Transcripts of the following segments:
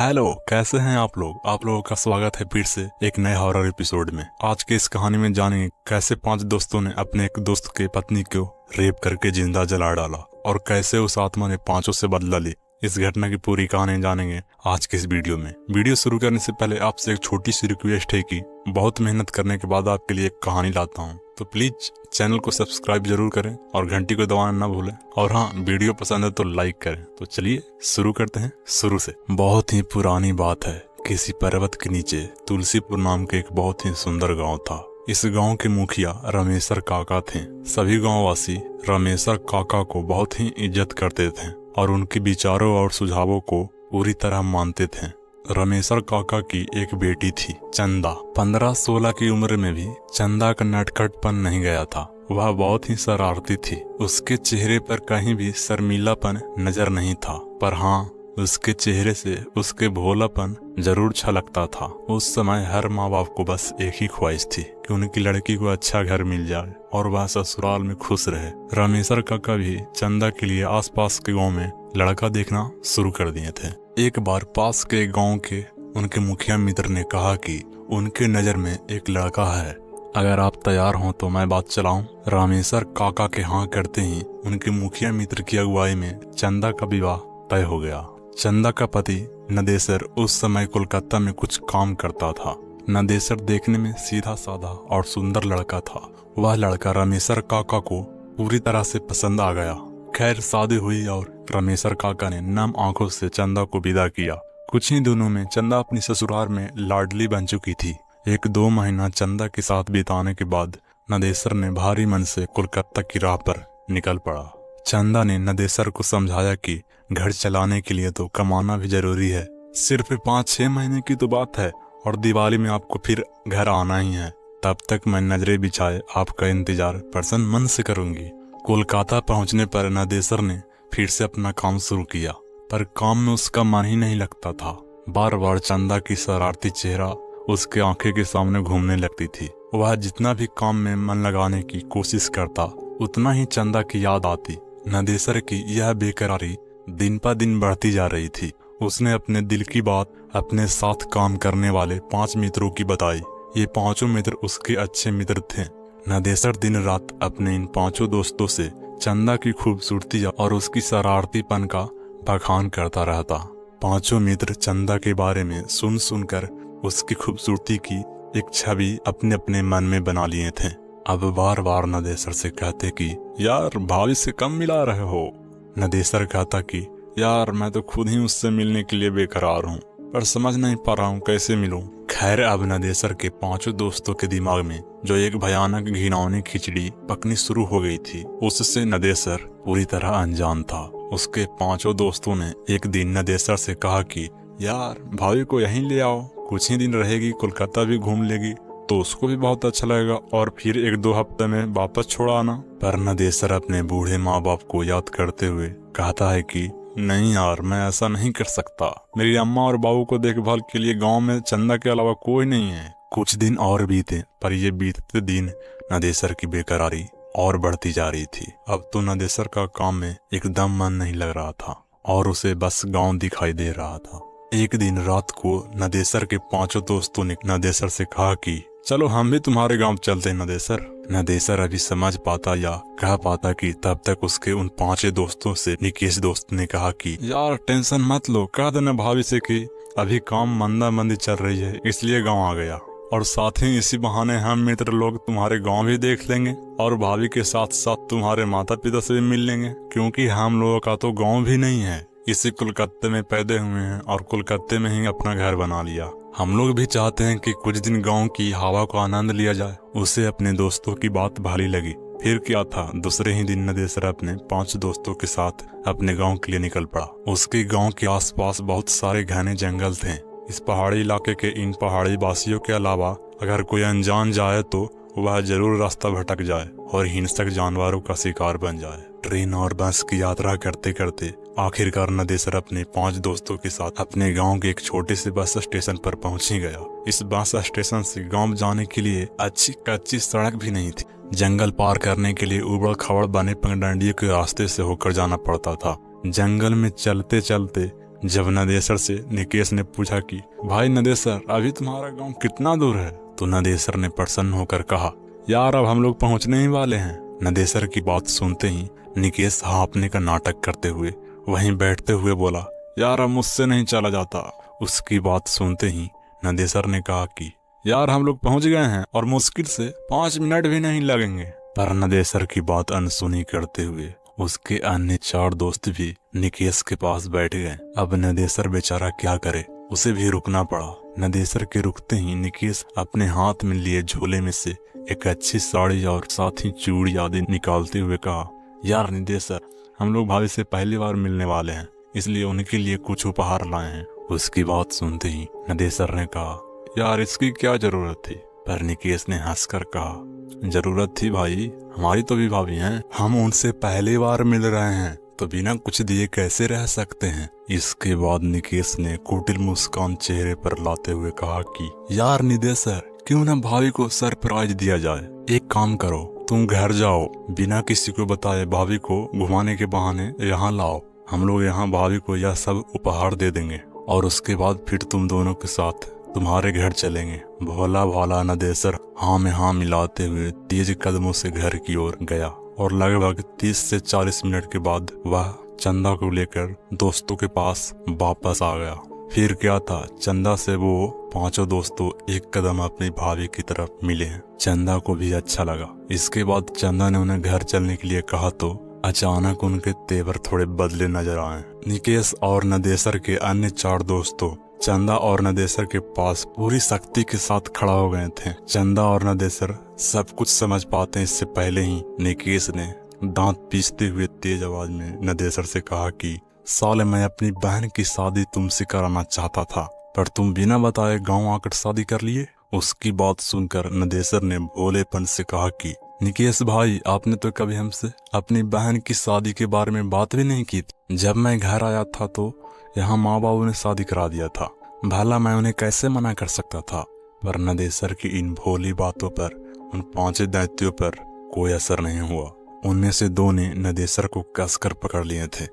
Hello, कैसे हैं आप लोग। आप लोगों का स्वागत है फिर से एक नए हॉरर एपिसोड में। आज के इस कहानी में जानेंगे कैसे 5 दोस्तों ने अपने एक दोस्त के पत्नी को रेप करके जिंदा जला डाला और कैसे उस आत्मा ने 5 से बदला ली। इस घटना की पूरी कहानी जानेंगे आज के इस वीडियो में। वीडियो शुरू करने से पहले आपसे एक छोटी सी रिक्वेस्ट है कि बहुत मेहनत करने के बाद आपके लिए एक कहानी लाता हूँ, तो प्लीज चैनल को सब्सक्राइब जरूर करें और घंटी को दबाना ना भूलें। और हाँ, वीडियो पसंद है तो लाइक करें। तो चलिए शुरू करते हैं शुरू से। बहुत ही पुरानी बात है। किसी पर्वत के नीचे तुलसीपुर नाम के एक बहुत ही सुंदर गांव था। इस गांव के मुखिया रमेशर काका थे। सभी गांववासी रमेशर काका को बहुत ही इज्जत करते थे और उनके विचारों और सुझावों को पूरी तरह मानते थे। रमेशर काका की एक बेटी थी, चंदा। 15-16 की उम्र में भी चंदा का नटखटपन नहीं गया था। वह बहुत ही शरारती थी। उसके चेहरे पर कहीं भी शर्मीलापन नजर नहीं था, पर हाँ, उसके चेहरे से उसके भोलापन जरूर छलकता था। उस समय हर माँ बाप को बस एक ही ख्वाहिश थी कि उनकी लड़की को अच्छा घर मिल जाए और वह ससुराल में खुश रहे। रमेशर काका भी चंदा के लिए आसपास के गांव में लड़का देखना शुरू कर दिए थे। एक बार पास के गांव के उनके मुखिया मित्र ने कहा कि उनके नजर में एक लड़का है, अगर आप तैयार हों तो मैं बात चलाऊं। रामेश्वर काका के हाँ करते ही उनके मुखिया मित्र की अगुवाई में चंदा का विवाह तय हो गया। चंदा का पति नदेसर उस समय कोलकाता में कुछ काम करता था। नदेसर देखने में सीधा साधा और सुंदर लड़का था। वह लड़का रामेश्वर काका को पूरी तरह से पसंद आ गया। खैर, शादी हुई और रमेशर काका ने नम आंखों से चंदा को विदा किया। कुछ ही दिनों में चंदा अपनी ससुराल में लाडली बन चुकी थी। 1-2 महीना चंदा के साथ बिताने के बाद नदेसर ने भारी मन से कोलकाता की राह पर निकल पड़ा। चंदा ने नदेसर को समझाया कि घर चलाने के लिए तो कमाना भी जरूरी है। सिर्फ 5-6 महीने की तो बात है और दिवाली में आपको फिर घर आना ही है। तब तक मैं नजरें बिछाए आपका इंतजार प्रसन्न मन से करूंगी। कोलकाता पहुंचने पर नदेसर ने फिर से अपना काम शुरू किया, पर काम में उसका मन ही नहीं लगता था। बार बार चंदा की शरारती चेहरा उसके आंखें के सामने घूमने लगती थी। वह जितना भी काम में मन लगाने की कोशिश करता, उतना ही चंदा की याद आती। नदेसर की यह बेकरारी दिन पर दिन बढ़ती जा रही थी। उसने अपने दिल की बात अपने साथ काम करने वाले 5 मित्रों की बताई। ये 5 मित्र उसके अच्छे मित्र थे। नदेसर दिन रात अपने इन 5 दोस्तों से चंदा की खूबसूरती और उसकी शरारतीपन का बखान करता रहता। 5 मित्र चंदा के बारे में सुन सुनकर उसकी खूबसूरती की एक छवि अपने अपने मन में बना लिए थे। अब बार बार नदेसर से कहते कि यार, भाभी से कम मिला रहे हो। नदेसर कहता कि यार, मैं तो खुद ही उससे मिलने के लिए बेकरार हूँ, पर समझ नहीं पा रहा हूँ कैसे मिलूं। खैर, अब नदेसर के 5 दोस्तों के दिमाग में जो एक भयानक घिनौनी खिचड़ी पकनी शुरू हो गई थी, उससे नदेसर पूरी तरह अनजान था। उसके 5 दोस्तों ने एक दिन नदेसर से कहा कि यार, भाभी को यहीं ले आओ, कुछ ही दिन रहेगी, कोलकाता भी घूम लेगी तो उसको भी बहुत अच्छा लगेगा और फिर 1-2 हफ्ते में वापस छोड़ आना। पर नदेसर अपने बूढ़े माँ बाप को याद करते हुए कहता है कि नहीं यार, मैं ऐसा नहीं कर सकता। मेरी अम्मा और बाबू को देखभाल के लिए गांव में चंदा के अलावा कोई नहीं है। कुछ दिन और बीते, पर ये बीतते दिन नदेसर की बेकरारी और बढ़ती जा रही थी। अब तो नदेसर का काम में एकदम मन नहीं लग रहा था और उसे बस गांव दिखाई दे रहा था। एक दिन रात को नदेसर के 5 दोस्तों ने नदेसर से कहा कि चलो हम भी तुम्हारे गांव चलते हैं नदेसर। नदेसर अभी समझ पाता या कह पाता कि तब तक उसके उन 5 दोस्तों से निकेश दोस्त ने कहा कि यार, टेंशन मत लो, कह देना भाभी से कि अभी काम मंदा मंदी चल रही है, इसलिए गांव आ गया। और साथ ही इसी बहाने हम मित्र लोग तुम्हारे गांव भी देख लेंगे और भाभी के साथ साथ तुम्हारे माता पिता से भी मिल लेंगे, क्योंकि हम लोगों का तो गाँव भी नहीं है। इसी कोलकाता में पैदा हुए हैं और कोलकाता में ही अपना घर बना लिया। हम लोग भी चाहते हैं कि कुछ दिन गांव की हवा को आनंद लिया जाए। उसे अपने दोस्तों की बात भारी लगी। फिर क्या था, दूसरे ही दिन नदेसर अपने 5 दोस्तों के साथ अपने गांव के लिए निकल पड़ा। उसके गांव के आसपास बहुत सारे घने जंगल थे। इस पहाड़ी इलाके के इन पहाड़ी वासियों के अलावा अगर कोई अनजान जाए तो वह जरूर रास्ता भटक जाए और हिंसक जानवरों का शिकार बन जाए। ट्रेन और बस की यात्रा करते करते आखिरकार नदेसर अपने 5 दोस्तों के साथ अपने गांव के एक छोटे से बस स्टेशन पर पहुंच ही गया। इस बस स्टेशन से गांव जाने के लिए अच्छी कच्ची सड़क भी नहीं थी। जंगल पार करने के लिए उबड़ खाबड़ बने पगडंडियों के रास्ते से होकर जाना पड़ता था। जंगल में चलते चलते जब नदेसर से निकेश ने पूछा कि भाई नदेसर, अभी तुम्हारा गांव कितना दूर है, तो नदेसर ने प्रसन्न होकर कहा, यार अब हम लोग पहुंचने ही वाले हैं। नदेसर की बात सुनते ही निकेश हाँफने का नाटक करते हुए वहीं बैठते हुए बोला, यार अब मुझसे नहीं चला जाता। उसकी बात सुनते ही नदेसर ने कहा कि यार हम लोग पहुंच गए हैं और मुश्किल से 5 मिनट भी नहीं लगेंगे। पर नदेसर की बात अनसुनी करते हुए उसके अन्य 4 दोस्त भी निकेश के पास बैठ गए। अब नदेसर बेचारा क्या करे, उसे भी रुकना पड़ा। नदेसर के रुकते ही निकेश अपने हाथ में लिए झोले में से एक अच्छी साड़ी और साथ ही चूड़ी आदि निकालते हुए कहा, यार नदेसर, हम लोग भाभी से पहली बार मिलने वाले हैं, इसलिए उनके लिए कुछ उपहार लाए हैं। उसकी बात सुनते ही नदेसर ने कहा, यार इसकी क्या जरूरत थी। पर निकेश ने हंसकर कहा, जरूरत थी भाई, हमारी तो भी भाभी हैं, हम उनसे पहली बार मिल रहे हैं तो बिना कुछ दिए कैसे रह सकते हैं। इसके बाद निकेश ने कुटिल मुस्कान चेहरे पर लाते हुए कहा कि यार निदेशर, क्यों ना भाभी को सरप्राइज दिया जाए। एक काम करो, तुम घर जाओ, बिना किसी को बताए भाभी को घुमाने के बहाने यहाँ लाओ। हम लोग यहाँ भाभी को यह सब उपहार दे देंगे और उसके बाद फिर तुम दोनों के साथ तुम्हारे घर चलेंगे। भोला भाला नदेसर हाँ में हाँ मिलाते हुए तेज कदमों से घर की ओर गया और लगभग 30 से 40 मिनट के बाद वह चंदा को लेकर दोस्तों के पास वापस आ गया। फिर क्या था, चंदा से वो 5 दोस्तों एक कदम अपनी भाभी की तरफ मिले हैं। चंदा को भी अच्छा लगा। इसके बाद चंदा ने उन्हें घर चलने के लिए कहा तो अचानक उनके तेवर थोड़े बदले नजर आए। निकेश और नदेसर के अन्य 4 दोस्तों चंदा और नदेसर के पास पूरी शक्ति के साथ खड़ा हो गए थे। चंदा और नदेसर सब कुछ समझ पाते हैं इससे पहले ही निकेश ने दांत पीसते हुए तेज आवाज में नदेसर से कहा कि साले, मैं अपनी बहन की शादी तुमसे कराना चाहता था, पर तुम बिना बताए गांव आकर शादी कर लिए। उसकी बात सुनकर नदेसर ने भोलेपन से कहा कि निकेश भाई, आपने तो कभी हमसे अपनी बहन की शादी के बारे में बात भी नहीं की थी। जब मैं घर आया था तो यहाँ माँ बाबू ने शादी करा दिया था, भला मैं उन्हें कैसे मना कर सकता था। पर नदेसर की इन भोली बातों पर उन 5 दैत्यों पर कोई असर नहीं हुआ। उनमें से 2 ने नदेसर को कसकर पकड़ लिए थे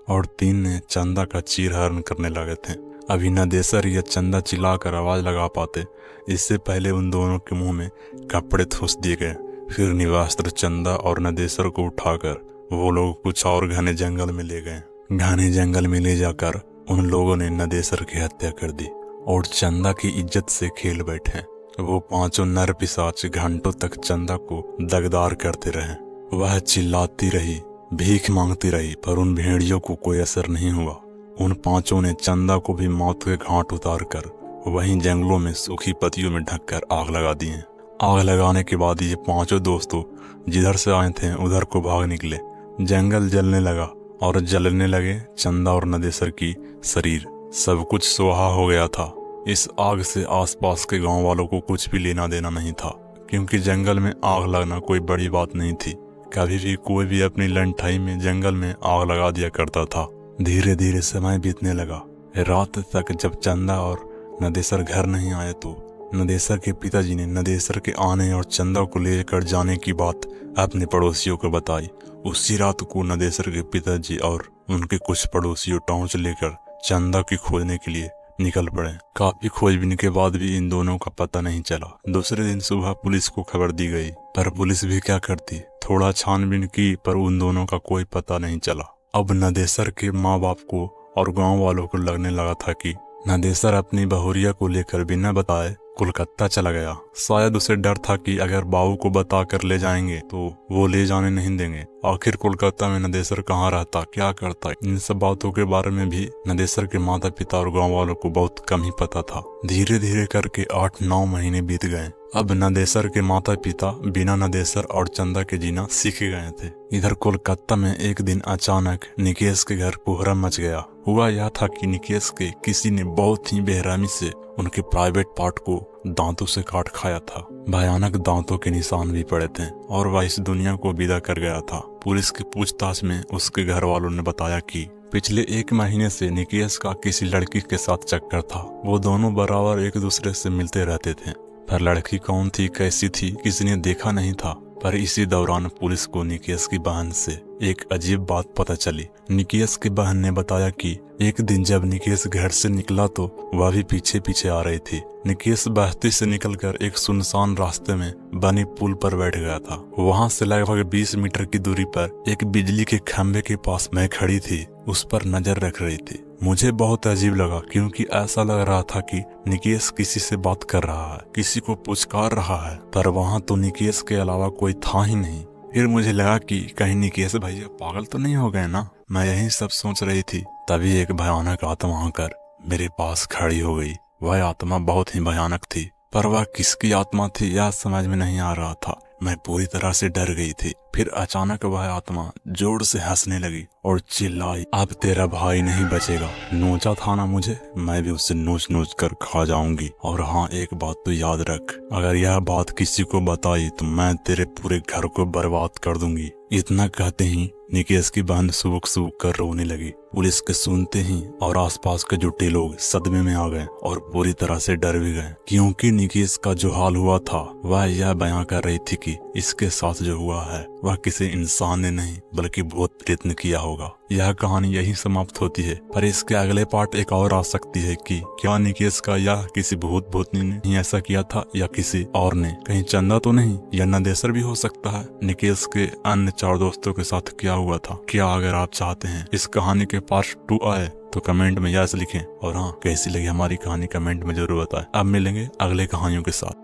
और 3 ने चंदा का चीरहरण करने लगे थे। अभी नदेसर या चंदा चिल्लाकर आवाज लगा पाते, इससे पहले उन दोनों के मुंह में कपड़े ठूस दिए गए। फिर निवास्त्र चंदा और नदेसर को उठाकर वो लोग कुछ और घने जंगल में ले गए। घने जंगल में ले जाकर उन लोगों ने नदेसर की हत्या कर दी और चंदा की इज्जत से खेल बैठे। वो 5 नर पिशाच घंटों तक चंदा को दगदार करते रहे। वह चिल्लाती रही, भीख मांगती रही, पर उन भेड़ियों को कोई असर नहीं हुआ। उन 5 ने चंदा को भी मौत के घाट उतारकर वहीं जंगलों में सूखी पत्तियों में ढककर आग लगा दिए। आग लगाने के बाद ये 5 दोस्तों जिधर से आए थे उधर को भाग निकले। जंगल जलने लगा और जलने लगे चंदा और नदेसर की शरीर। सब कुछ सुहा हो गया था। इस आग से आसपास के गांव वालों को कुछ भी लेना देना नहीं था, क्योंकि जंगल में आग लगना कोई बड़ी बात नहीं थी। कभी भी कोई भी अपनी लंठाई में जंगल में आग लगा दिया करता था। धीरे धीरे समय बीतने लगा। रात तक जब चंदा और नदेसर घर नहीं आए तो नदेसर के पिताजी ने नदेसर के आने और चंदा को लेकर जाने की बात अपने पड़ोसियों को बताई। उसी रात को नदेसर के पिताजी और उनके कुछ पड़ोसियों टॉर्च लेकर चंदा की खोजने के लिए निकल पड़े। काफी खोजबीन के बाद भी इन दोनों का पता नहीं चला। दूसरे दिन सुबह पुलिस को खबर दी गई, पर पुलिस भी क्या करती, थोड़ा छानबीन की पर उन दोनों का कोई पता नहीं चला। अब नदेसर के माँ बाप को और गांव वालों को लगने लगा था कि नदेसर अपनी बहुरिया को लेकर बिना बताए कोलकाता चला गया। शायद उसे डर था कि अगर बाबू को बता कर ले जाएंगे तो वो ले जाने नहीं देंगे। आखिर कोलकाता में नदेसर कहाँ रहता, क्या करता, इन सब बातों के बारे में भी नदेसर के माता पिता और गांव वालों को बहुत कम ही पता था। धीरे धीरे करके 8-9 महीने बीत गए। अब नदेसर के माता पिता बिना नदेसर और चंदा के जीना सीख गए थे। इधर कोलकाता में एक दिन अचानक निकेश के घर कोहराम मच गया। हुआ यह था कि निकेश के किसी ने बहुत ही बेरहमी से उनके प्राइवेट पार्ट को दांतों से काट खाया था। भयानक दांतों के निशान भी पड़े थे और वह इस दुनिया को विदा कर गया था। पुलिस की पूछताछ में उसके घर वालों ने बताया कि पिछले 1 महीने से निकेश का किसी लड़की के साथ चक्कर था। वो दोनों बराबर एक दूसरे से मिलते रहते थे, पर लड़की कौन थी, कैसी थी, किसी ने देखा नहीं था। पर इसी दौरान पुलिस को निकेश की बहन से एक अजीब बात पता चली। निकेश की बहन ने बताया कि एक दिन जब निकेश घर से निकला तो वह भी पीछे पीछे आ रही थी। निकेश बस्ती से निकलकर एक सुनसान रास्ते में बने पुल पर बैठ गया था। वहां से लगभग 20 मीटर की दूरी पर एक बिजली के खंभे के पास मैं खड़ी थी, उस पर नजर रख रही थी। मुझे बहुत अजीब लगा क्योंकि ऐसा लग रहा था कि निकेश किसी से बात कर रहा है, किसी को पुचकार रहा है, पर वहां तो निकेश के अलावा कोई था ही नहीं। फिर मुझे लगा कि कहीं निकेश भैया पागल तो नहीं हो गए ना। मैं यही सब सोच रही थी, तभी एक भयानक आत्मा आकर मेरे पास खड़ी हो गई। वह आत्मा बहुत ही भयानक थी, पर वह किसकी आत्मा थी यह समझ में नहीं आ रहा था। मैं पूरी तरह से डर गई थी। फिर अचानक वह आत्मा जोर से हंसने लगी और चिल्लाई, अब तेरा भाई नहीं बचेगा। नोचा था ना मुझे, मैं भी उसे नोच नोच कर खा जाऊंगी। और हाँ, एक बात तो याद रख, अगर यह बात किसी को बताई तो मैं तेरे पूरे घर को बर्बाद कर दूंगी। इतना कहते ही निकेश की बहन सूख सूख कर रोने लगी। पुलिस के सुनते ही और आसपास के जुटे लोग सदमे में आ गए और पूरी तरह से डर भी गए, क्योंकि निकेश का जो हाल हुआ था वह यह बयां कर रही थी कि इसके साथ जो हुआ है वह किसी इंसान ने नहीं बल्कि भूत प्रेत ने किया होगा। यह कहानी यही समाप्त होती है, पर इसके अगले पार्ट एक और आ सकती है कि क्या निकेश का या किसी भूत भूतनी ने ही ऐसा किया था या किसी और ने। कहीं चंदा तो नहीं या नंदेसर भी हो सकता है। निकेश के अन्य 4 दोस्तों के साथ क्या हुआ था। क्या अगर आप चाहते हैं इस कहानी के पार्ट 2 आए तो कमेंट में यस लिखें, और हाँ, कैसी लगी हमारी कहानी कमेंट में जरूर बताएं। अब मिलेंगे अगले कहानियों के साथ।